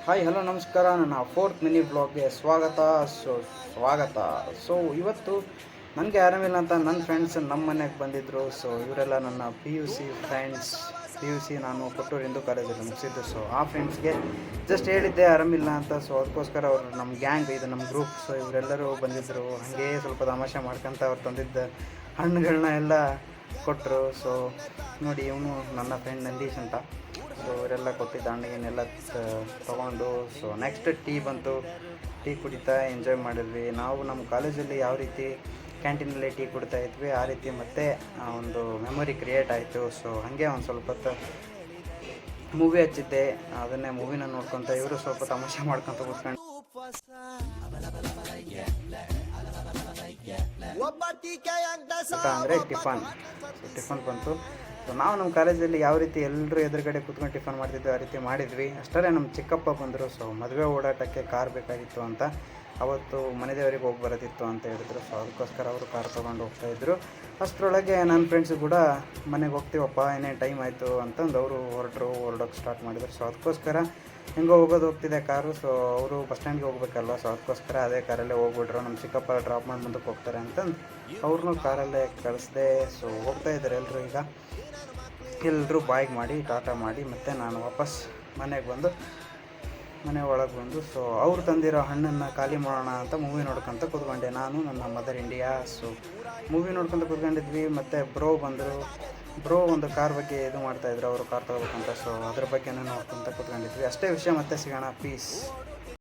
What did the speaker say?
Hi hello ನಮಸ್ಕಾರ. ನನ್ನ fourth mini ಬ್ಲಾಗ್ಗೆ ಸ್ವಾಗತ. ಸೊ ಇವತ್ತು ನನಗೆ ಆರಾಮಿಲ್ಲ ಅಂತ ನನ್ನ ಫ್ರೆಂಡ್ಸ್ ನಮ್ಮ ಮನೆಗೆ ಬಂದಿದ್ದರು. ಸೊ ಇವರೆಲ್ಲ ನನ್ನ ಪಿ ಯು ಸಿ ನಾನು ಕೊಟ್ಟೂರು ಹಿಂದೂ ಕಾಲೇಜಲ್ಲಿ ಮುಗಿಸಿದ್ದು. ಸೊ ಆ ಫ್ರೆಂಡ್ಸ್ಗೆ ಜಸ್ಟ್ ಹೇಳಿದ್ದೆ ಆರಾಮಿಲ್ಲ ಅಂತ. ಸೊ ಅದಕ್ಕೋಸ್ಕರ ಅವರು ನಮ್ಮ ಗ್ಯಾಂಗ್, ಇದು ನಮ್ಮ ಗ್ರೂಪ್. ಸೊ ಇವರೆಲ್ಲರೂ ಬಂದಿದ್ದರು. ಹಾಗೇ ಸ್ವಲ್ಪ ತಮಾಷೆ ಮಾಡ್ಕೊತ ಅವ್ರು ತಂದಿದ್ದ ಹಣ್ಣುಗಳನ್ನ ಎಲ್ಲ ಕೊಟ್ಟರು. ಸೊ ನೋಡಿ, ಇವನು ನನ್ನ ಫ್ರೆಂಡ್ ನಂದೀಶ್ ಅಂತ. ಸೊ ಇವರೆಲ್ಲ ಕೊಟ್ಟಿದ್ದ ಹಣ್ಣಿಗೆನೆಲ್ಲ ತೊಗೊಂಡು ಸೊ ನೆಕ್ಸ್ಟ್ ಟೀ ಬಂತು. ಟೀ ಕುಡಿತಾ ಎಂಜಾಯ್ ಮಾಡಿದ್ವಿ. ನಾವು ನಮ್ಮ ಕಾಲೇಜಲ್ಲಿ ಯಾವ ರೀತಿ ಕ್ಯಾಂಟೀನಲ್ಲಿ ಟೀ ಕುಡಿತಾ ಇದ್ವಿ ಆ ರೀತಿ ಮತ್ತೆ ಒಂದು ಮೆಮೊರಿ ಕ್ರಿಯೇಟ್ ಆಯಿತು. ಸೊ ಹಾಗೆ ಒಂದು ಸ್ವಲ್ಪ ಹೊತ್ತು ಮೂವಿ ಹಚ್ಚಿದ್ದೆ. ಅದನ್ನೇ ಮೂವಿನ ನೋಡ್ಕೊತ ಇವರು ಸ್ವಲ್ಪ ತಮಾಷೆ ಮಾಡ್ಕೊತ ಕೂತ್ಕೊಂಡು ಊಟ ಅಂದರೆ ಟಿಫನ್ ಬಂತು. ಸೊ ನಾವು ನಮ್ಮ ಕಾಲೇಜಲ್ಲಿ ಯಾವ ರೀತಿ ಎಲ್ಲರೂ ಎದುರುಗಡೆ ಕೂತ್ಕೊಂಡು ಟಿಫನ್ ಮಾಡ್ತಿದ್ವಿ ಆ ರೀತಿ ಮಾಡಿದ್ವಿ. ಅಷ್ಟರೇ ನಮ್ಮ ಚಿಕ್ಕಪ್ಪ ಬಂದರು. ಸೊ ಮದುವೆ ಓಡಾಟಕ್ಕೆ ಕಾರ್ ಬೇಕಾಗಿತ್ತು ಅಂತ, ಅವತ್ತು ಮನೆ ದೇವರಿಗೆ ಹೋಗಿ ಬರೋದಿತ್ತು ಅಂತ ಹೇಳಿದ್ರು. ಸೊ ಅದಕ್ಕೋಸ್ಕರ ಅವರು ಕಾರ್ ತೊಗೊಂಡು ಹೋಗ್ತಾಯಿದ್ರು. ಅಷ್ಟರೊಳಗೆ ನನ್ನ ಫ್ರೆಂಡ್ಸು ಕೂಡ ಮನೆಗೆ ಹೋಗ್ತೀವಪ್ಪ, ಏನೇನು ಟೈಮ್ ಆಯಿತು ಅಂತಂದು ಅವರು ಹೊರಡೋಕ್ಕೆ ಸ್ಟಾರ್ಟ್ ಮಾಡಿದರು. ಸೊ ಅದಕ್ಕೋಸ್ಕರ ಹೆಂಗೋ ಹೋಗ್ತಿದೆ ಕಾರು. ಸೊ ಅವರು ಬಸ್ ಸ್ಟ್ಯಾಂಡ್ಗೆ ಹೋಗ್ಬೇಕಲ್ವ. ಸೊ ಅದಕ್ಕೋಸ್ಕರ ಅದೇ ಕಾರಲ್ಲೇ ಹೋಗ್ಬಿಟ್ರು. ನಮ್ಮ ಚಿಕ್ಕಪ್ಪ ಡ್ರಾಪ್ ಮಾಡಿ ಮುಂದಕ್ಕೆ ಹೋಗ್ತಾರೆ ಅಂತಂದು ಅವ್ರನ್ನೂ ಕಾರಲ್ಲೇ ಕಳಿಸ್ದೆ. ಸೊ ಹೋಗ್ತಾಯಿದ್ದಾರೆ ಎಲ್ಲರೂ ಬಾಯ್ಗೆ ಮಾಡಿ ಟಾಟಾ ಮಾಡಿ ಮತ್ತು ನಾನು ವಾಪಸ್ ಮನೆ ಒಳಗೆ ಬಂದು ಸೊ ಅವ್ರು ತಂದಿರೋ ಹಣ್ಣನ್ನು ಖಾಲಿ ಮಾಡೋಣ ಅಂತ ಮೂವಿ ನೋಡ್ಕೊತ ಕೂತ್ಕೊಂಡೆ, ನಾನು ನನ್ನ ಮದರ್ ಇಂಡಿಯಾ. ಸೊ ಮೂವಿ ನೋಡ್ಕೊತ ಕೂತ್ಕೊಂಡಿದ್ವಿ. ಮತ್ತು ಬ್ರೋ ಒಂದು ಕಾರ್ ಬಗ್ಗೆ ಇದು ಮಾಡ್ತಾಯಿದ್ರು, ಅವರು ಕಾರ್ ತೊಗೋಬೇಕಂತ. ಸೊ ಅದ್ರ ಬಗ್ಗೆನೂ ನೋಡ್ಕೊತ ಕೂತ್ಕೊಂಡಿದ್ವಿ. ಅಷ್ಟೇ ವಿಷಯ, ಮತ್ತೆ ಸಿಗೋಣ. ಪೀಸ್.